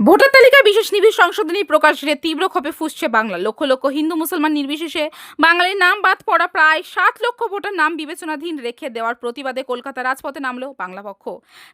Voter তালিকায় বিশেষ নিবিড় সংশোধনী প্রকাশে তীব্র ক্ষোভে ফুঁসছে বাংলা। লক্ষ লক্ষ হিন্দু মুসলমান নির্বিশেষে বাঙালির নাম বাদ পড়া প্রায় 7 লক্ষ ভোটার নাম বিবেচনাধীন রেখে দেওয়ার প্রতিবাদে কলকাতা রাজপথে নামল বাংলা পক্ষ।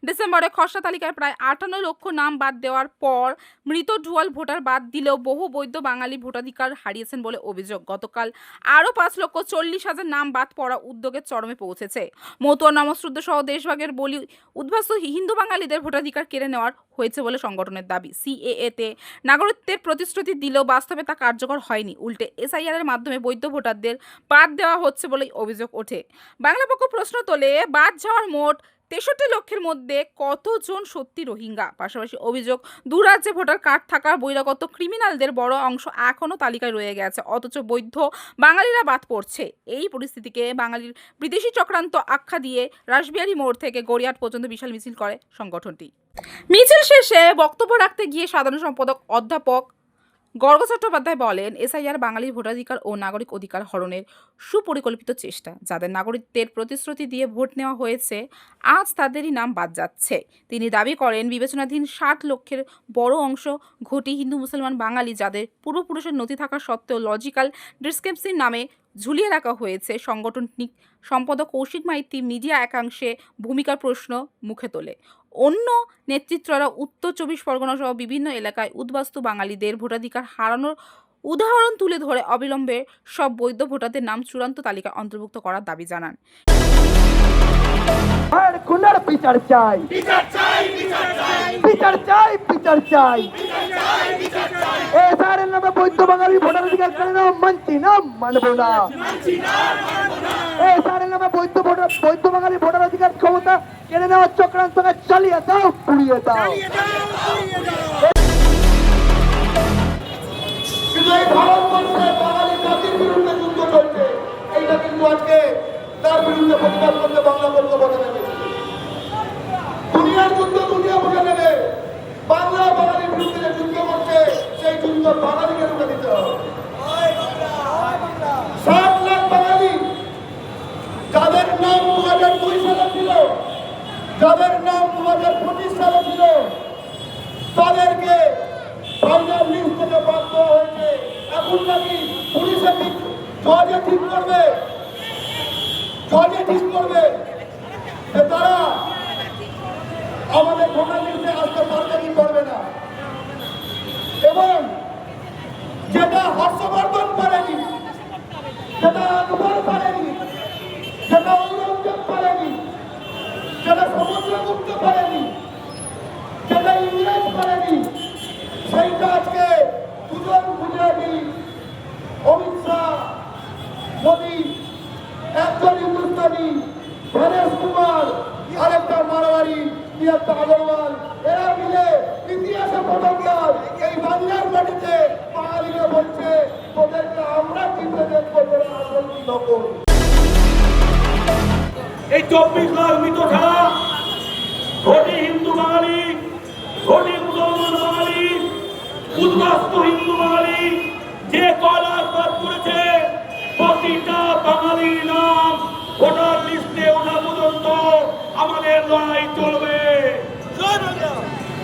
ডিসেম্বরে খসড়া তালিকায় প্রায় 58 লক্ষ নাম বাদ দেওয়ার পর মৃত ডুয়াল ভোটার বাদ দিলেও বহু বৈধ বাঙালি ভোটাধিকার হারিয়েছেন বলে অভিযোগ। গতকাল আরও 5,40,000 নাম বাদ পড়া উদ্যোগের চরমে পৌঁছেছে। মতুয়া নমশ্রুদ্ধ সহ দেশভাগের বলি উদ্বাস্তু হিন্দু বাঙালিদের ভোটাধিকার কেড়ে নেওয়ার হয়েছে বলে সংগঠনের দাবি। সিএএতে নাগরিকত্বের প্রতিশ্রুতি দিলেও বাস্তবে তা কার্যকর হয়নি। উল্টে এসআইআর এর মাধ্যমে বৈধ ভোটারদের বাদ দেওয়া হচ্ছে বলেই অভিযোগ ওঠে। বাংলা পক্ষ প্রশ্ন তোলে, বাদ যাওয়ার মোট 63 লক্ষের মধ্যে কতজন সত্যি রোহিঙ্গা? পাশাপাশি অভিযোগ, দু রাজ্যে ভোটার কার্ড থাকার বহিরাগত ক্রিমিনালদের বড় অংশ এখনও তালিকায় রয়ে গেছে, অথচ বৈধ বাঙালিরা বাদ পড়ছে। এই পরিস্থিতিকে বাঙালির বিদেশি চক্রান্ত আখ্যা দিয়ে রাসবিহারী মোড় থেকে গড়িয়াহাট পর্যন্ত বিশাল মিছিল করে সংগঠনটি। মিছিল শেষে বক্তব্য রাখতে গিয়ে সাধারণ সম্পাদক অধ্যাপক গর্গ চট্টোপাধ্যায় বলেন, এসআইআর বাঙালির ভোটাধিকার ও নাগরিক অধিকার হরণের সুপরিকল্পিত চেষ্টা। যাদের নাগরিকত্বের প্রতিশ্রুতি দিয়ে ভোট নেওয়া হয়েছে, আজ তাদেরই নাম বাদ যাচ্ছে। তিনি দাবি করেন, বিবেচনাধীন 60 লক্ষের বড় অংশ ঘটি হিন্দু মুসলমান বাঙালি, যাদের পূর্বপুরুষের নথি থাকা সত্ত্বেও লজিক্যাল ডিসক্রিপেন্সির নামে ঝুলিয়ে রাখা হয়েছে। সংগঠনটির সম্পাদক কৌশিক মাইতি মিডিয়া একাংশে ভূমিকার প্রশ্ন মুখে তোলে। অন্য নেতৃত্বরা উত্তর 24 পরগনা সহ বিভিন্ন এলাকায় উদ্বাস্তু বাঙালিদের ভোটাধিকার হারানোর উদাহরণ তুলে ধরে অবিলম্বে সব বৈধ ভোটারদের নাম চূড়ান্ত তালিকায় অন্তর্ভুক্ত করার দাবি জানান। বিচার চাই, বিচার চাই, বিচার চাই, বিচার চাই। এসআইআর নামে বৈধ বাঙালি ভোটাধিকার কেন মানছি না, মানব না। এসআইআর নামে বৈধ বাঙালি ভোটাধিকার ক্ষমতা কেড়ে নেওয়ার চক্রান্তকে চালিয়ে দাও, পুড়িয়ে দাও। কিন্তু এই ভারতবর্ষে বাঙালি জাতির বিরুদ্ধে যুদ্ধ চলছে, এইটা কিন্তু আজকে তার বিরুদ্ধে প্রতিবাদ করতে বাংলা বলতে বলে নেবে। দুনিয়ার যুদ্ধ দুনিয়া বলে নেবে। বাংলা বাঙালির বিরুদ্ধে যে যুদ্ধ করছে, সেই যুদ্ধ বাঙালিকে রুখে দিতে হবে। 7 লাখ বাঙালি যাদের নাম 2002 সালে ছিল, যাদের নাম 2025 সালে ছিল, তাদেরকে ফাইনাল লিস্ট থেকে বাদ দেওয়া হয়েছে। এখন নাকি পুলিশে জজে ঠিক করবে, জজে ঠিক করবে যে তারা আমাদের ভোটার লিস্টে আসতে পারবে কি করবে না। এবং যেটা হর্ষবর্ধন পারেনি, যেটা আকবর পারেনি, যেটা ঔরঙ্গজেব পারেনি, যেটা সমুদ্রগুপ্ত পারেনি, যেটা ইংরেজ পারেনি, সেইটা আজকে দুজন গুজরাটি, অমিত শাহ, মোদী, একজন হিন্দুস্তানি, গণেশ কুমার, আরেকটা মারোয়ারি, প্রিয়াঙ্কা আগরওয়াল, এরা মিলে ইতিহাসে প্রথমবার এই বাংলার মাটিতে বাঙালিরা বলছে, তোদেরকে আমরা চিনতে দেখবো, তোরা আসল কি নকল। এই 24 লাখ মৃত ছাড়া ঘটি হিন্দু বাঙালি, ঘটি মুসলমান বাঙালি, উদ্বাস্তু হিন্দু বাঙালি যে কলার বাদ করেছে, প্রতিটা বাঙালির নাম ভোটার লিস্টে ওঠা পর্যন্ত আমাদের লড়াই চলবে।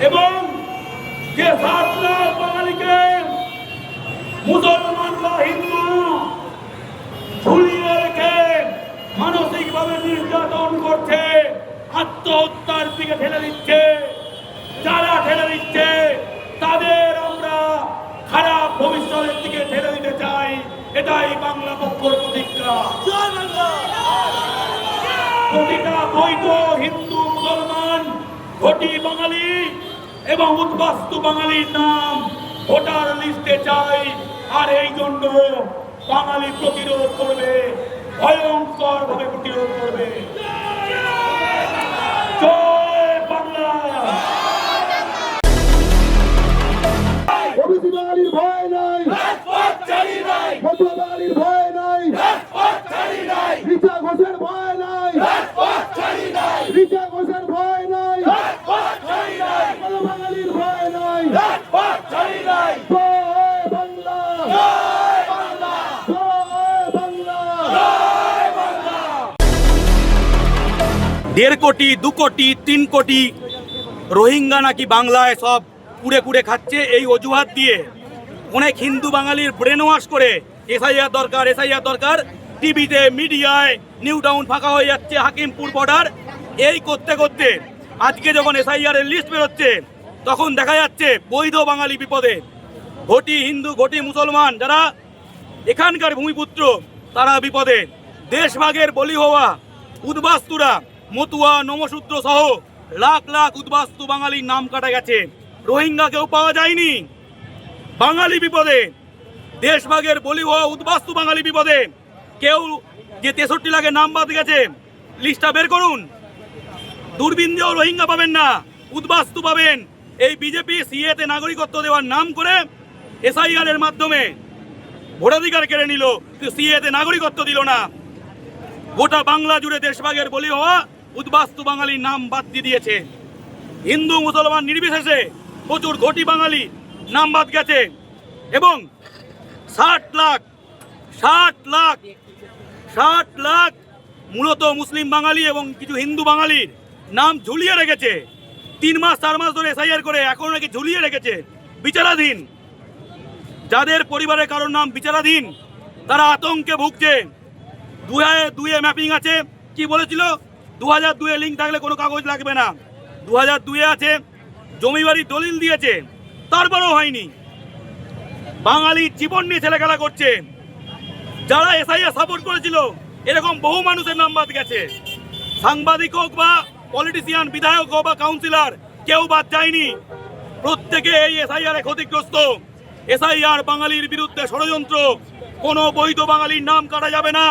এবং যে 7 লাখ বাঙালিকে মুসলমান বা হিন্দু ঝুলিয়ে রেখে মানসিকভাবে নির্যাতন করছে, আত্মহত্যার দিকে ঠেলে দিচ্ছে, যারা ঠেলে দিচ্ছে তাদের আমরা খারাপ ভবিষ্যতের দিকে ঠেলে দিতে চাই। এটাই বাংলা পক্ষের প্রতিজ্ঞা। প্রতিটা বৈধ হিন্দু মুসলমান ঘটি বাঙালি এবং উদ্বাস্তু বাঙালির নাম ভোটার লিস্টে চাই। আর এই জন্য বাঙালি প্রতিরোধ করবে, ভয়ঙ্কর ভাবে প্রতিরোধ করবে। জয় বাংলা। ওবিসি বাঙালির ভয় নাই, মতুয়া বাঙালির ভয় নাই, রিচা ঘোষের ভয় নাই, রিচা ঘোষের ভয় নাই, কোনো বাঙালির ভয় নাই। জয় বাংলা, জয় বাংলা, জয় বাংলা। 1.5 কোটি, 2 কোটি, 3 কোটি রোহিঙ্গা নাকি বাংলায় সব কুড়ে কুড়ে খাচ্ছে এই অজুহাত দিয়ে অনেক হিন্দু বাঙালির ব্রেন ওয়াশ করে এসআইআর দরকার, এসআইআর দরকার। টিভিতে, মিডিয়ায় নিউ টাউন ফাঁকা হয়ে যাচ্ছে, হাকিমপুর বর্ডার। এই করতে করতে আজকে যখন এসআইআর এর লিস্ট বেরোচ্ছে তখন দেখা যাচ্ছে বৈধ বাঙালি বিপদে। ঘটি হিন্দু, ঘটি মুসলমান যারা এখানকার ভূমিপুত্র তারা বিপদে। দেশভাগের বলি হওয়া উদ্বাস্তুরা, মতুয়া, নমশূদ্র সহ লাখ লাখ উদ্বাস্তু বাঙালির নাম কাটা গেছে। রোহিঙ্গা কেউ পাওয়া যায়নি। বাঙালি বিপদে, দেশভাগের বলি হওয়া উদ্বাস্তু বাঙালি বিপদে। কেউ যে 63 লাখের নাম বাদ গেছে, লিস্টটা বের করুন। দূরবীন দিয়েও রোহিঙ্গা পাবেন না, উদ্বাস্তু পাবেন। এই বিজেপি সিএতে নাগরিকত্ব দেওয়ার নাম করে এসআইআর এর মাধ্যমে ভোটাধিকার কেড়ে নিল, কিন্তু সিএতে নাগরিকত্ব দিল না। গোটা বাংলা জুড়ে দেশভাগের বলি হওয়া উদ্বাস্তু বাঙালির নাম বাদ দিয়ে দিয়েছে। হিন্দু মুসলমান নির্বিশেষে প্রচুর ঘটি বাঙালি নাম বাদ গেছে। এবং 60 লাখ মূলত মুসলিম বাঙালি এবং কিছু হিন্দু বাঙালির নাম ঝুলিয়ে রেখেছে। 3 মাস 4 মাস ধরে এসআইআর করে এখন নাকি ঝুলিয়ে রেখেছে, বিচারাধীন। যাদের পরিবারের কারোর নাম বিচারাধীন তারা আতঙ্কে ভুগছে। 2002 ম্যাপিং আছে, কি বলেছিল 2002 লিঙ্ক থাকলে কোনো কাগজ লাগবে না। 2002 আছে, জমিবাড়ির দলিল দিয়েছে, তারপরেও হয়নি। বাঙালির জীবন নিয়ে ছেলেখেলা করছে। যারা এসআইআর সাপোর্ট করেছিল এরকম বহু মানুষের নাম বাদ গেছে। সাংবাদিক হোক বা পলিটিশিয়ান, বিধায়ক হোক বা কাউন্সিলর, কেউ বাদ যায়নি। প্রত্যেকে এই এসআইআর এ ক্ষতিগ্রস্ত। এসআইআর বাঙালির বিরুদ্ধে ষড়যন্ত্র। কোনো বৈধ বাঙালির নাম কাটা যাবে না।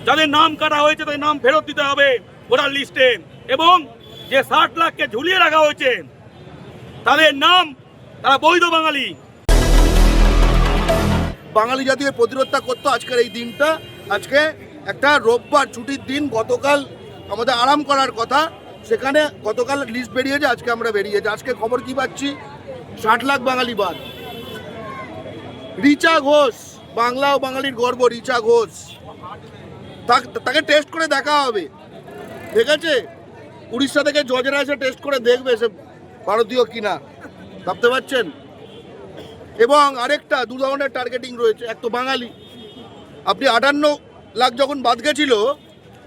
যাদের নাম কাটা হয়েছে তাদের নাম ফেরত দিতে হবে ভোটার লিস্টে। এবং যে 60 লাখকে ঝুলিয়ে রাখা হয়েছে তাদের নাম, তারা বৈধ বাঙালি। বাঙালি জাতীয় প্রতিরোধটা করতো আজকের এই দিনটা। আজকে একটা রোববার ছুটির দিন, গতকাল আমাদের আরাম করার কথা, সেখানে গতকাল লিস্ট বেরিয়েছে, আজকে আমরা বেরিয়েছে। আজকে খবর কি পাচ্ছি, 60 লাখ বাঙালি বাদ। রিচা ঘোষ, বাংলা ও বাঙালির গর্ব রিচা ঘোষ, তাকে টেস্ট করে দেখা হবে, ঠিক আছে? উড়িষ্যা থেকে জজরা এসে টেস্ট করে দেখবে সে ভারতীয় কিনা, ভাবতে পারছেন? এবং আরেকটা 2 ধরনের টার্গেটিং রয়েছে। এক তো বাঙালি, আপনি 58 লাখ যখন বাদ গেছিল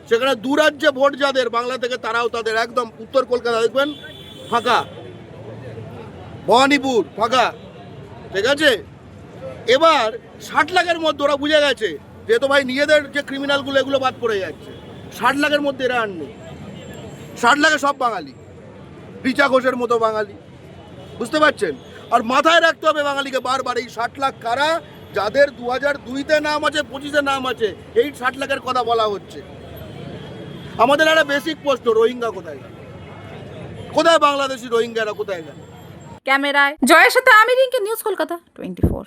সেখানে 2 রাজ্যে ভোট যাদের বাংলা থেকে তারাও তাদের একদম উত্তর কলকাতা দেখবেন ফাঁকা, ভবানীপুর ফাঁকা, ঠিক আছে? এবার 60 লাখের মধ্যে ওরা বুঝে গেছে যেহেতু ভাই নিজেদের যে ক্রিমিনালগুলো এগুলো বাদ পড়ে যাচ্ছে। 60 লাখের মধ্যে এরা আর নেই। 60 লাখে সব বাঙালি, রিচা ঘোষের মতো বাঙালি, বুঝতে পারছেন? আর মাথায় রাখতে হবে বাঙালিকে বারবার, এই 60 লাখ কারা, যাদের 2002-তে নাম আছে, 25-এ নাম আছে, এই 60 লাখের কথা বলা হচ্ছে। আমাদের একটা বেসিক প্রশ্ন, রোহিঙ্গা কোথায় গেল? কোথায় বাংলাদেশি রোহিঙ্গারা কোথায় গেল? ক্যামেরায় জয়ের সাথে আমি রিঙ্কি, নিউজ কলকাতা 24।